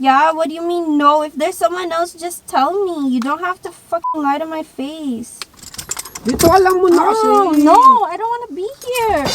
Yeah, what do you mean no? If there's someone else, just tell me. You don't have to fucking lie to my face. Dito ka lang muna kasi. Oh, no, I don't want to be here.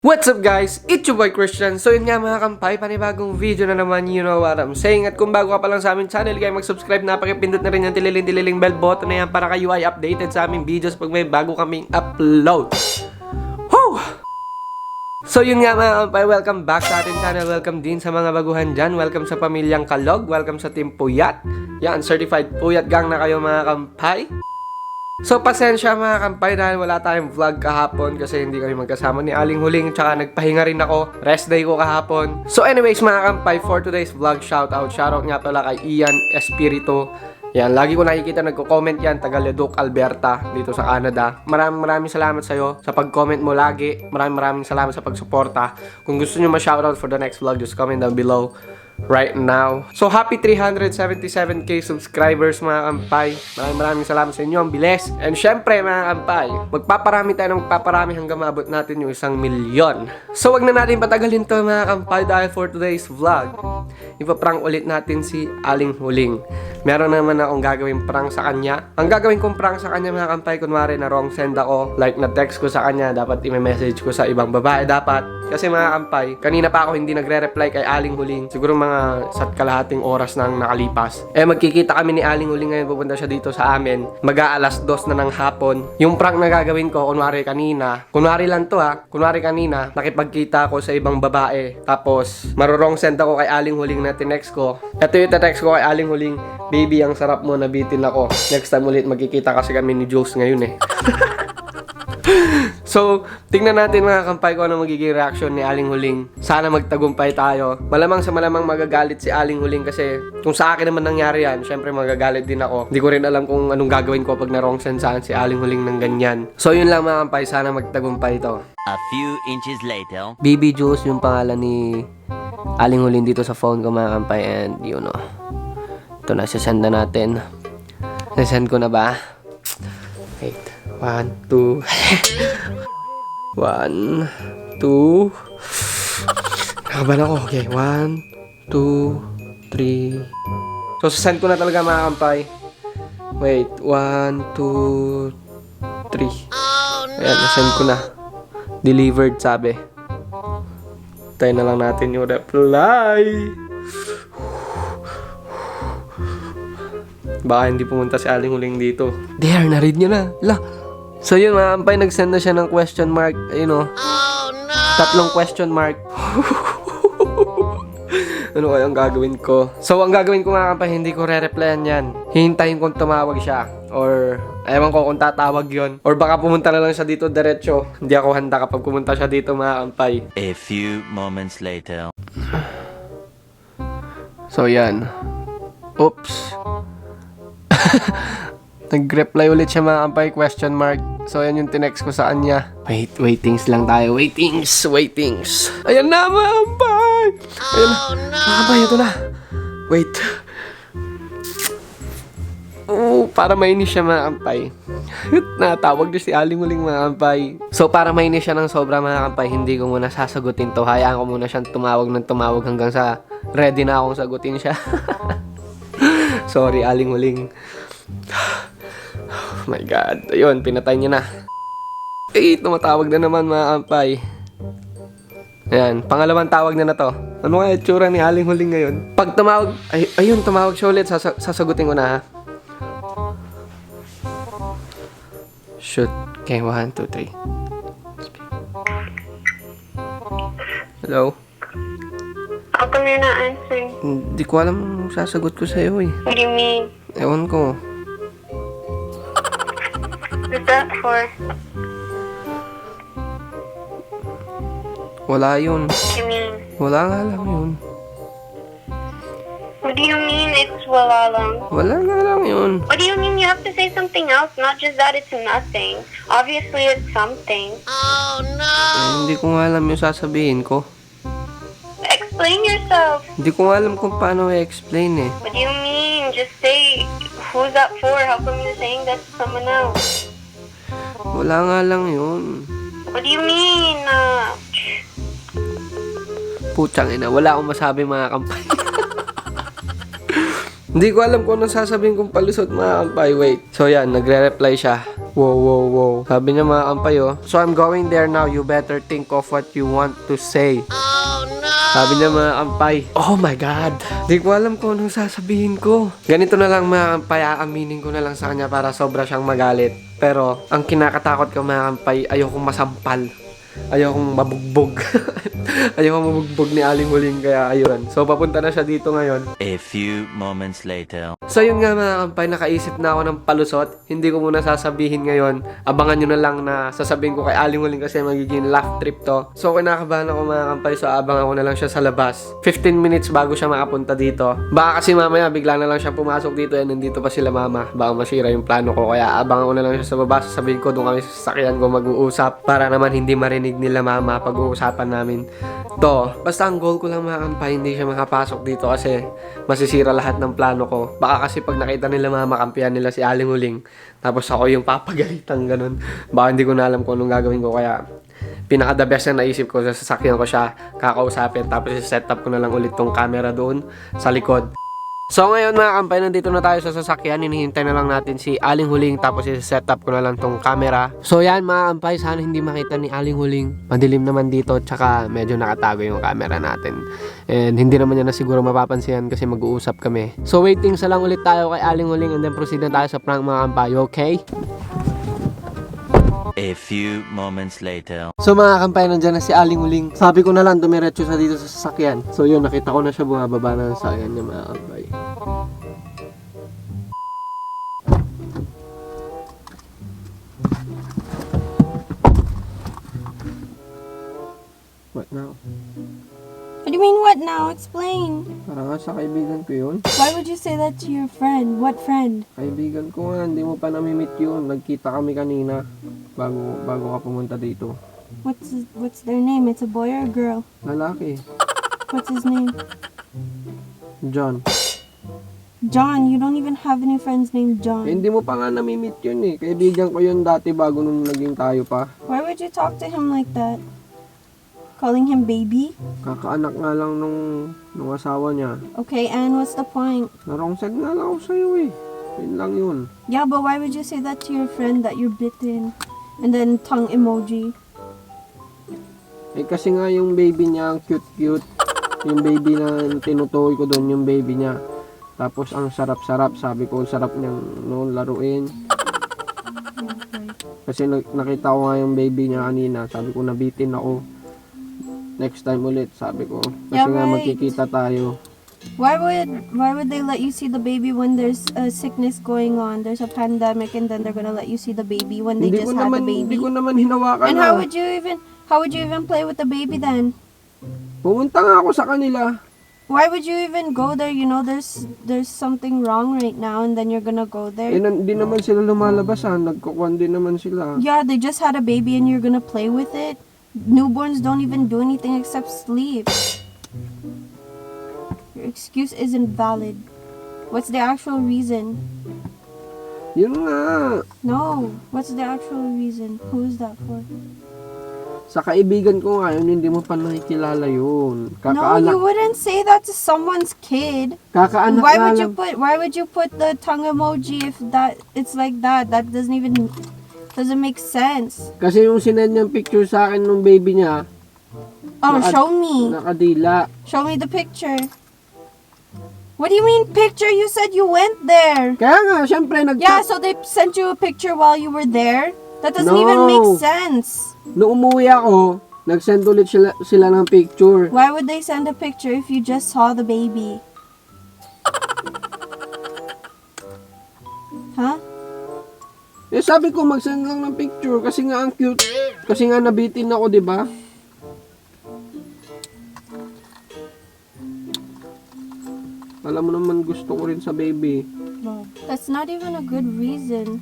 What's up guys? It's your boy Christian. So yun nga mga kampay, panibagong video na naman, you know what I'm saying. At kung bago ka pa lang sa aming channel, kaya mag-subscribe na, pakipindot na rin yung tililing bell button na yan para kayo ay updated sa aming videos pag may bago kaming upload. Woo! So yun nga mga kampay, welcome back sa ating channel. Welcome din sa mga baguhan dyan. Welcome sa pamilyang Kalog. Welcome sa Team Puyat. Yan, certified Puyat gang na kayo mga kampay. So, pasensya mga kampay dahil wala tayong vlog kahapon kasi hindi kami magkasama ni Aling Huling tsaka nagpahinga rin ako. Rest day ko kahapon. So, anyways mga kampay, for today's vlog, shoutout nga pala kay Ian Espirito. Yan, lagi ko nakikita nagko-comment yan, taga Leduc, Alberta, dito sa Canada. Maraming salamat sa'yo sa pag-comment mo lagi. Maraming salamat sa pagsuporta. Kung gusto nyo ma-shoutout for the next vlog, just comment down below right now. So, happy 377k subscribers mga kampay. Maraming salamat sa inyo. Ang bilis. And syempre mga kampay, magpaparami tayo ng magpaparami hanggang maabot natin yung 1,000,000. So, wag na natin patagalin to mga kampay dahil for today's vlog, ipaprank ulit natin si Aling Huling. Meron naman akong gagawin prank sa kanya. Ang gagawin kong prank sa kanya mga kampay, kunwari na wrong send ako, like na-text ko sa kanya, dapat i-message ko sa ibang babae dapat. Kasi mga kampay, kanina pa ako hindi nagre-reply kay Aling Huling. Siguro mga sa kalahating oras nang nakalipas. Magkikita kami ni Aling Huling ngayon, pupunta siya dito sa amin. Mag-aalas 2 na ng hapon. Yung prank na gagawin ko, kunwari kanina, kunwari lang to ha, kunwari kanina, nakipagkita ako sa ibang babae. Tapos, marurong send ako kay Aling Huling na tinext ko. Ito yung text ko kay Aling Huling, baby, ang sarap mo, nabitin ako. Next time ulit, magkikita kasi kami ni Jules ngayon eh. So, tingnan natin mga kampay ko ano magiging reaction ni Aling Huling. Sana magtagumpay tayo. Malamang sa malamang magagalit si Aling Huling kasi kung sa akin naman nangyari yan, syempre magagalit din ako. Hindi ko rin alam kung anong gagawin ko pag na-wrong send saan si Aling Huling ng ganyan. So, yun lang mga kampay. Sana magtagumpay ito. A few inches later. Baby Jules yung pangalan ni Aling Huling dito sa phone ko mga kampay. And you know, ito na, sasend na natin. Nasend ko na ba? Wait. 1, 2 1, 2 Nakaban ako. Okay, 1, 2, 3 So, sasend ko na talaga mga kampay. Wait, 1, 2, 3 Ayan, nasend ko na. Delivered sabi. Tayo na lang natin yung reply. Baka hindi pumunta si Aling Huling dito. There, na-read niya na. La. So yun mga kampay, nag-send na siya ng question mark. Ayun o. Oh, no! 3 question mark. Ano kayang gagawin ko? So ang gagawin ko mga kampay, hindi ko re-replyan yan. Hihintayin kong tumawag siya. Or, ewan ko kung tatawag yon. Or baka pumunta na lang siya dito diretso. Hindi ako handa kapag pumunta siya dito mga kampay. A few moments later. So yan. Oops. Nag-reply ulit siya mga kampay, question mark. So, yan yung tinext ko sa kanya. Waitings lang tayo. Waitings. Ayan na mga kampay. Ayan na. Mga kampay, ito na. Wait. Oh, para mainis siya mga kampay. Natawag din si Aling Huling mga kampay. So, para mainis siya ng sobra mga kampay, hindi ko muna sasagutin to. Hayaan ko muna siyang tumawag hanggang sa ready na akong sagutin siya. Sorry, Aling Huling. Oh my God. Ayun, pinatay niya na. Tumatawag na naman mga kampay. Ayan, pangalawang tawag na to. Ano nga itsura ni Aling Huling ngayon? Pag tumawag, ayun, tumawag siya ulit. Sasagutin ko na ha. Shoot. Okay, 1, 2, 3. Hello? How come you're not answering? Hindi ko alam sasagot ko sa'yo eh. What do you mean? Ewan ko. What's that for? Wala yun. What do you mean? Wala nga lang yun. What do you mean it's wala lang? Wala nga lang yun. What do you mean you have to say something else? Not just that it's nothing. Obviously it's something. Hindi ko nga alam yung sasabihin ko. Explain yourself. Hindi ko nga alam kung paano i-explain eh. What do you mean? Just say, who's that for? How come you're saying that to someone else? Wala nga lang yun. What do you mean? Putsang ina, wala akong masabi mga kampay. Hindi ko alam kung anong sasabihin kong palusot mga kampay. Wait. So yan, nagre-reply siya. Wow. Sabi niya mga kampay oh. So I'm going there now. You better think of what you want to say. Oh no! Sabi niya mga kampay. Oh my God. Hindi ko alam kung anong sasabihin ko. Ganito na lang mga kampay. Aaminin ko na lang sa kanya para sobra siyang magalit. Pero ang kinakatakot ko mga kampay, ayokong masampal. Ayokong mabugbog. Ayokong mabugbog ni Aling Huling, kaya ayun. So papunta na siya dito ngayon. A few moments later. So yun nga mga kampay, nakaisip na ako ng palusot. Hindi ko muna sasabihin ngayon. Abangan nyo na lang na sasabihin ko kay Aling Huling kasi magiging laugh trip to. So kinakabahan ako mga kampay, so abangan ko na lang siya sa labas. 15 minutes bago siya makapunta dito. Baka kasi mamaya bigla na lang siya pumasok dito and nandito pa sila mama. Baka masira yung plano ko, kaya abangan ko na lang siya sa baba. Sasabihin ko doon kami sa sasakyan ko mag-uusap para naman hindi marinig nila mama pag-uusapan namin to. Basta ang goal ko lang mga kampay, hindi siya makapasok dito kasi masisira lahat ng plano ko. Baka kasi pag nakita nila mama, kampihan nila si Aling Huling, tapos ako yung papagalitan ganun. Baka hindi ko na alam kung anong gagawin ko, kaya pinaka the best na naisip ko, sa sasakyan ko siya kakausapin, tapos set up ko na lang ulit tong camera doon sa likod. So ngayon mga kampay, nandito na tayo sa sasakyan. Hinihintay na lang natin si Aling Huling, tapos i-set up ko na lang tong camera. So yan mga kampay, sana hindi makita ni Aling Huling. Madilim naman dito, tsaka medyo nakatago yung camera natin. And hindi naman niya na siguro mapapansin kasi mag-uusap kami. So waiting sa lang ulit tayo kay Aling Huling and then proceed na tayo sa prank mga kampay, okay? A few moments later. So mga kampay, nandiyan na si Aling Huling. Sabi ko na lang dumiretso sa dito sa sasakyan. So yun, nakita ko na siya bumababa na sa sasakyan niya mga kampay. What now? What do you mean, what now? Explain. Para nga sa kaibigan ko yun. Why would you say that to your friend? What friend? Kaibigan ko nga, hindi mo pa namimit yun. Nagkita kami kanina bago ka pumunta dito. What's their name? It's a boy or a girl? Lalaki. What's his name? John. John. You don't even have any friends named John. Hindi mo pa nga namimit yun eh. Kaibigan ko yun dati bago nung naging tayo pa. Why would you talk to him like that? Calling him baby? Kakaanak nga lang nung asawa niya. Okay, and what's the point? Narongset nga lang ako sa'yo eh. Yun lang yun. Yeah, but why would you say that to your friend that you're bitten? And then tongue emoji. Eh kasi nga yung baby niya ang cute-cute. Yung baby na tinutukoy ko doon, yung baby niya. Tapos ang sarap-sarap, sabi ko, sarap niyang laruin. Kasi nakita ko nga yung baby niya kanina, sabi ko nabitin ako. Next time ulit, sabi ko. Kasi Yeah, nga right. magkikita tayo. Why would they let you see the baby when there's a sickness going on? There's a pandemic and then they're gonna let you see the baby when they Hindi just ko had naman, the hindi baby? ko naman hinawakan And na. how would you even play with the baby then? Pumunta nga ako sa kanila. Why would you even go there? You know there's something wrong right now and then you're gonna go there. Eh, hindi naman sila lumalabas ha. Nagkukuhan din naman sila. Yeah, they just had a baby and you're gonna play with it? Newborns don't even do anything except sleep. Your excuse isn't valid. What's the actual reason? Yun nga. No, what's the actual reason? Who is that for? Sa kaibigan ko nga yun, hindi mo pa nakikilala yun. No, Kakaanak, you wouldn't say that to someone's kid. kakaanak Why nga would you lang. why would you put the tongue emoji if that it's like that? That doesn't make sense. Kasi yung sinend niyang picture sa akin nung baby niya, Oh, Naka- show me. nakadila. Show me the picture. What do you mean picture? You said you went there. Kaya nga, syempre, Yeah, so they sent you a picture while you were there? That doesn't No. even make sense. Nung umuwi ako, nag-send ulit sila ng picture. Why would they send a picture if you just saw the baby? Huh? Eh sabi ko mag-send lang ng picture kasi nga ang cute. Kasi nga nabitin ako, 'di ba? Alam mo naman gusto ko rin sa baby. That's not even a good reason.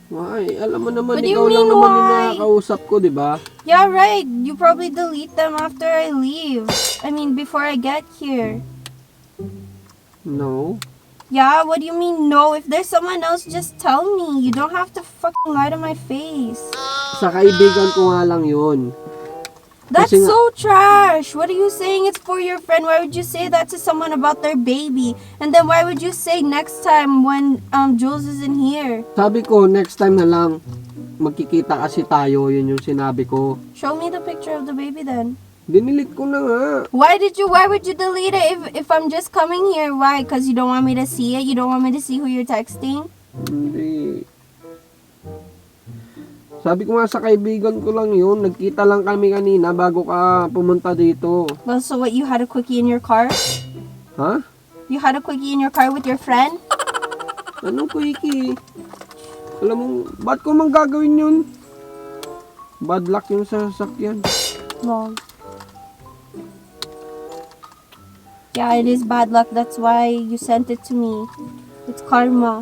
Why? Alam mo naman What do you ikaw lang mean, naman yung why? nakakausap ko, 'di ba? Yeah, right. You probably delete them after I leave. I mean, before I get here. No. Yeah, what do you mean no? If there's someone else, just tell me. You don't have to fucking lie to my face. Sa kaibigan ko nga lang 'yun. That's Kasi nga- so trash. What are you saying? It's for your friend. Why would you say that to someone about their baby? And then why would you say next time when Jules isn't here? Sabi ko, next time na lang. Magkikita kasi tayo, yun yung sinabi ko. Show me the picture of the baby then. Dinilit ko na nga. Why would you delete it if I'm just coming here? Why? Because you don't want me to see it? You don't want me to see who you're texting? Hindi. Sabi ko nga sa kaibigan ko lang yun, nagkita lang kami kanina bago ka pumunta dito. Well, so what, you had a quickie in your car? Ha? You had a quickie in your car with your friend? Anong quickie? Alam mo, ba't ko mang gagawin yun? Bad luck yung sa sasakyan. Well, yeah, it is bad luck. That's why you sent it to me. It's karma.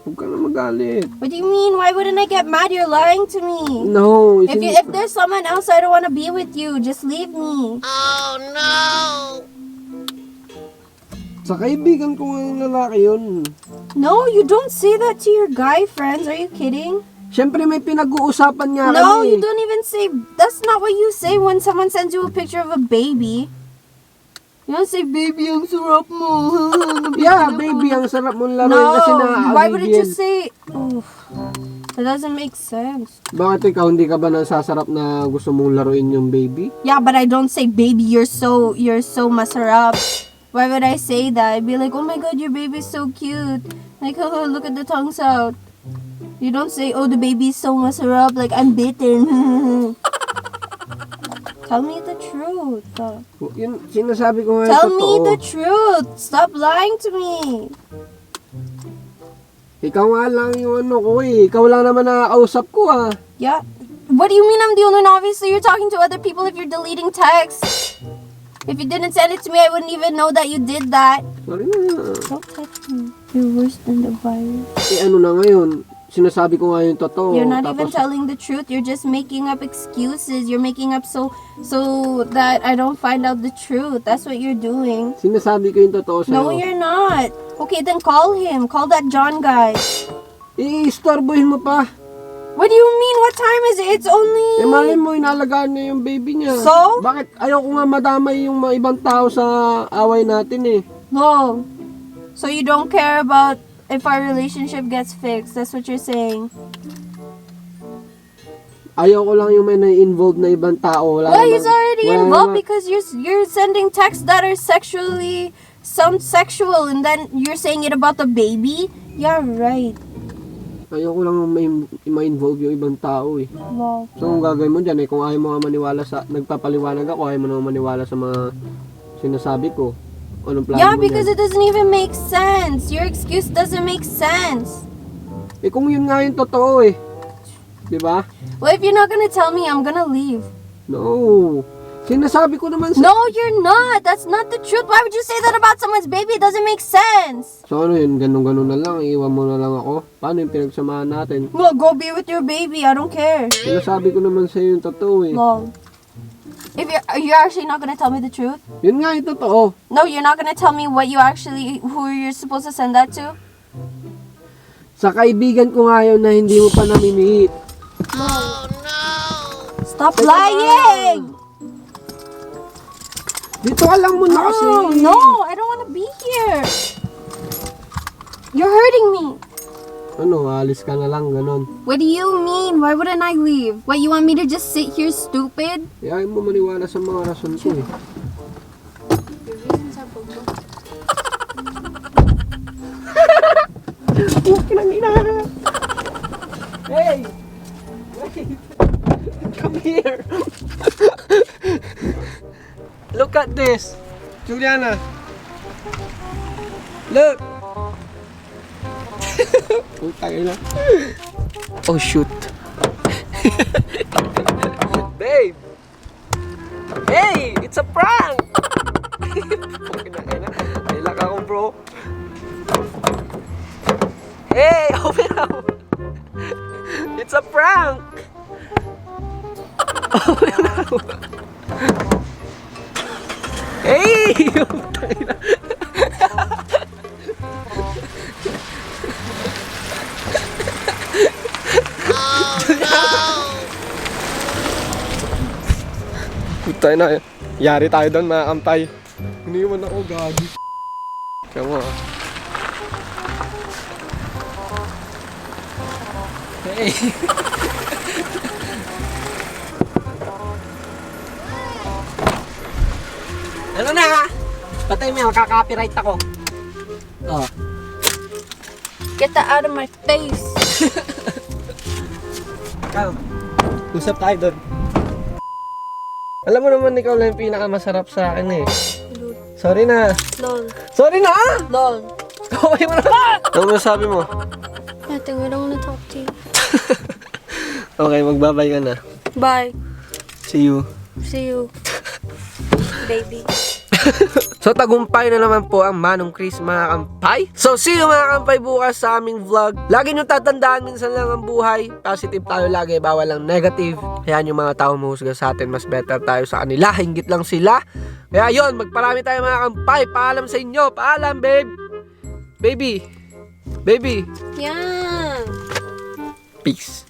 Huwag ka na magalit. What do you mean? Why wouldn't I get mad? You're lying to me. No. If there's someone else, I don't want to be with you. Just leave me. Sa kaibigan ko nga yung lalaki yun. No, you don't say that to your guy friends. Are you kidding? Siyempre may pinag-uusapan nga No, kami. you don't even say. That's not what you say when someone sends you a picture of a baby. You don't say, baby, ang sarap mo. Yeah, baby, ang sarap mong laruin No, kasi na why wouldn't you say? Oof, that doesn't make sense. Bakit ikaw hindi ka ba nasasarap na gusto mong laruin yung baby? Yeah, but I don't say, baby, you're so masarap. Why would I say that? I'd be like, oh my god, your baby's so cute. Like, oh, look at the tongues out. You don't say, oh, the baby's so masarap. Like, I'm bitten. Tell me the truth. Yun, sinasabi ko nga Tell yung me totoo. the truth. Stop lying to me. Ikaw nga lang yung ano ko eh. Ikaw lang naman nakakausap ko ah. Yeah. What do you mean I'm the only one? Obviously, you're talking to other people if you're deleting texts. If you didn't send it to me, I wouldn't even know that you did that. Sorry na. Don't touch me. You're worse than the virus. Eh ano na ngayon? Sinasabi ko nga yung totoo. You're not even Tapos, telling the truth. You're just making up excuses. You're making up so that I don't find out the truth. That's what you're doing. Sinasabi ko yung totoo sa'yo. No, you're not. Okay, then call him. Call that John guy. Iistorbohin mo pa. What do you mean? What time is it? It's only... Eh malay mo, inalagaan niya yung baby niya. So? Bakit ayoko nga madamay yung mga ibang tao sa away natin eh. No. So you don't care about if our relationship gets fixed. That's what you're saying. Ayoko lang yung may na-involved na ibang tao. Wala Well, namang- he's already wala involved namang- because you're sending texts that are sound sexual, and then you're saying it about the baby. Yeah, right. Ayoko lang ma-involve yung ibang tao eh. Well, So, kung gagawin mo dyan eh, kung ayaw mo nga maniwala sa, nagpapaliwanag ako, ayaw mo naman maniwala sa mga sinasabi ko. Anong plano yeah, mo because dyan? it doesn't even make sense. Your excuse doesn't make sense. Eh kung yun nga yung totoo eh. Di ba? Well, if you're not gonna tell me, I'm gonna leave. No. Sinasabi ko naman sa... No, you're not. That's not the truth. Why would you say that about someone's baby? It doesn't make sense. So ano yun, ganun-ganun na lang, iwan mo na lang ako. Paano yung pinagsamahan natin? Well, go be with your baby. I don't care. Sinasabi ko naman sa'yo yung totoo eh. Well, if you're actually not gonna tell me the truth? Yun nga yung totoo. No, you're not gonna tell me who you're supposed to send that to? Sa kaibigan ko nga yun na hindi mo pa namimihit. Stop lying! Dito ka lang muna kasi. Oh, no, I don't want to be here. You're hurting me. Ano, alis ka na lang, ganon. What do you mean? Why wouldn't I leave? What, you want me to just sit here stupid? Eh, ayaw mo maniwala sa mga rason ko eh. Hey! Wait! Come here! Look at this! Juliana! Look! Putang ina. Oh shoot! Babe! Hey! It's a prank! Nilak ako bro. Hey! Open up! It's a prank! Open up! Hey! Puta na, yari tayo doon mga kampay. Iniwan ako, gagi. Kaya mo ah. Hey! Ano na? Patay mo yan, makaka-copyright ako. Oh. Get that out of my face. Ikaw, usap tayo doon. Alam mo naman ikaw lang yung pinakamasarap sa akin eh. Sorry na. Lol. Sorry na! Lol. Okay mo na. Ano masabi mo? Nothing, I don't wanna talk to you. Okay, magbabay ka na. Bye. See you. See you. Baby. So tagumpay na naman po ang Manong Chris mga kampay. So see you mga kampay bukas sa aming vlog. Lagi nyo tatandaan, minsan lang ang buhay. Positive tayo lagi, bawal lang negative. Kaya yung mga tao mahusga sa atin, mas better tayo sa kanila. Hinggit lang sila. Kaya yun, magparami tayo mga kampay. Paalam sa inyo. Paalam babe. Baby. Baby. Yeah. Peace.